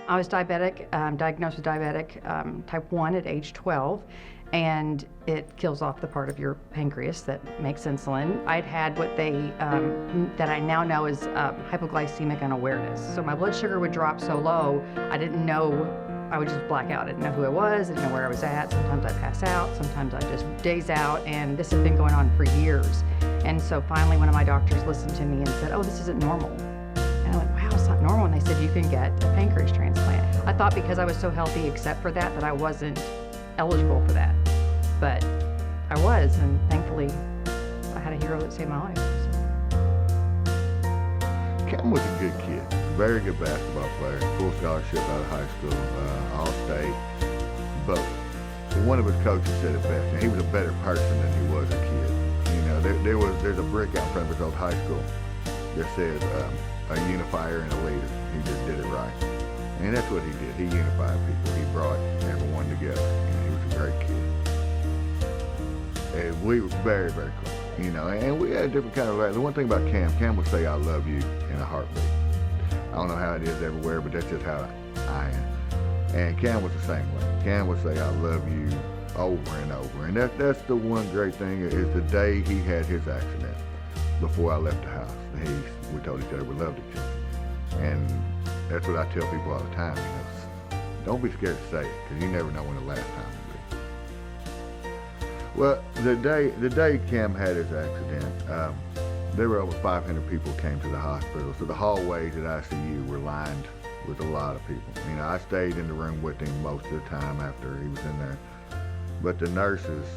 I was diabetic, diagnosed with diabetic type 1 at age 12, and it kills off the part of your pancreas that makes insulin. I'd had what that I now know is hypoglycemic unawareness. So my blood sugar would drop so low, I didn't know, I would just black out. I didn't know who I was, I didn't know where I was at. Sometimes I'd pass out, sometimes I'd just daze out, and this had been going on for years. And so finally one of my doctors listened to me and said, oh, this isn't normal. And I went, wow, it's not normal. And they said, you can get a pancreas transplant. I thought because I was so healthy except for that I wasn't eligible for that. But I was, and thankfully I had a hero that saved my life. So. Kam was a good kid, very good basketball player, full scholarship out of high school, all-state. But one of his coaches said it best, and he was a better person than he was a kid. You know, there's a brick out front of his old high school that says a unifier and a leader. He just did it right. And that's what he did. He unified people. He brought everyone together. And he was a great kid. And we were very, very close, you know, and we had a different kind of life. The one thing about Kam would say, I love you in a heartbeat. I don't know how it is everywhere, but that's just how I am. And Kam was the same way. Kam would say, I love you over and over. And that's the one great thing is the day he had his accident, before I left the house, we told each other we loved each other. And that's what I tell people all the time, you know, don't be scared to say it, because you never know when the last time will be. Well, the day Kam had his accident, there were over 500 people came to the hospital, so the hallways at ICU were lined with a lot of people. You know, I stayed in the room with him most of the time after he was in there, but the nurses,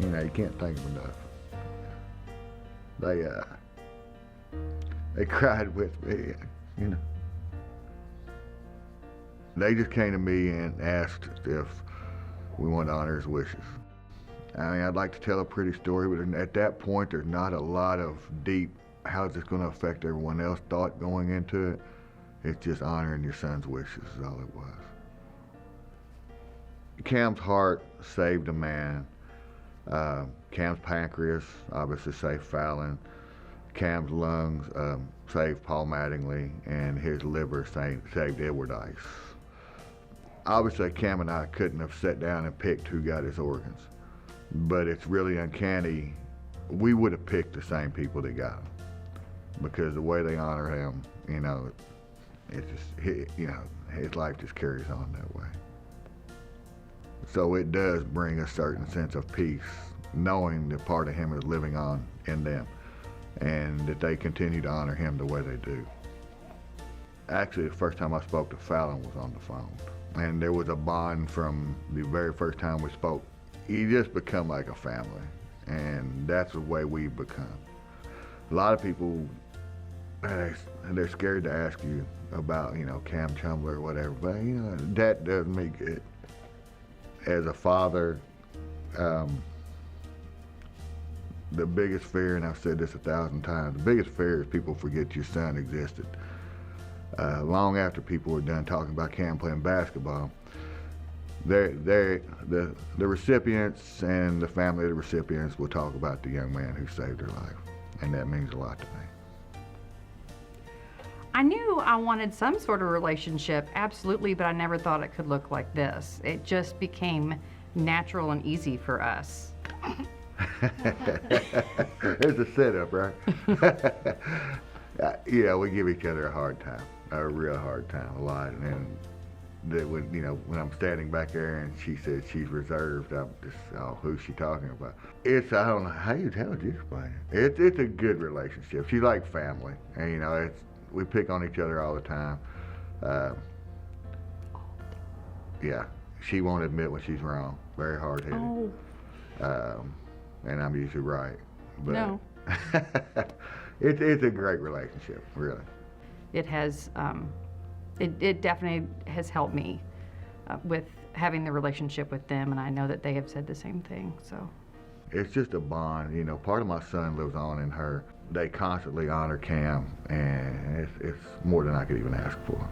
you know, you can't thank them enough. They cried with me, you know. They just came to me and asked if we wanted to honor his wishes. I mean, I'd like to tell a pretty story, but at that point, there's not a lot of deep, how's this going to affect everyone else thought going into it. It's just honoring your son's wishes is all it was. Kam's heart saved a man. Kam's pancreas obviously saved Fallon. Kam's lungs saved Paul Mattingly, and his liver saved Edward Ice. Obviously, Kam and I couldn't have sat down and picked who got his organs, but it's really uncanny. We would have picked the same people that got them, because the way they honor him, you know, it's just, you know, his life just carries on that way. So it does bring a certain sense of peace, knowing that part of him is living on in them, and that they continue to honor him the way they do. Actually, the first time I spoke to Fallon was on the phone, and there was a bond from the very first time we spoke. You just become like a family, and that's the way we've become. A lot of people, they're scared to ask you about, you know, Kam Chumler or whatever, but, you know, that does me good. As a father, the biggest fear, and I've said this 1,000 times, the biggest fear is people forget your son existed. Long after people were done talking about Kam playing basketball, the recipients and the family of the recipients will talk about the young man who saved their life, and that means a lot to me. I knew I wanted some sort of relationship, absolutely, but I never thought it could look like this. It just became natural and easy for us. It's a setup, right? Yeah, we give each other a hard time, a real hard time, a lot. And that when, you know, when I'm standing back there and she says she's reserved, I'm just, oh, who's she talking about? It's, I don't know, how would you explain it? It's a good relationship. She's like family, and you know, we pick on each other all the time. Yeah, she won't admit when she's wrong. Very hard-headed. Oh. And I'm usually right. But no. It's a great relationship, really. It has, it definitely has helped me with having the relationship with them, and I know that they have said the same thing, so. It's just a bond, you know, part of my son lives on in her. They constantly honor Kam, and it's more than I could even ask for.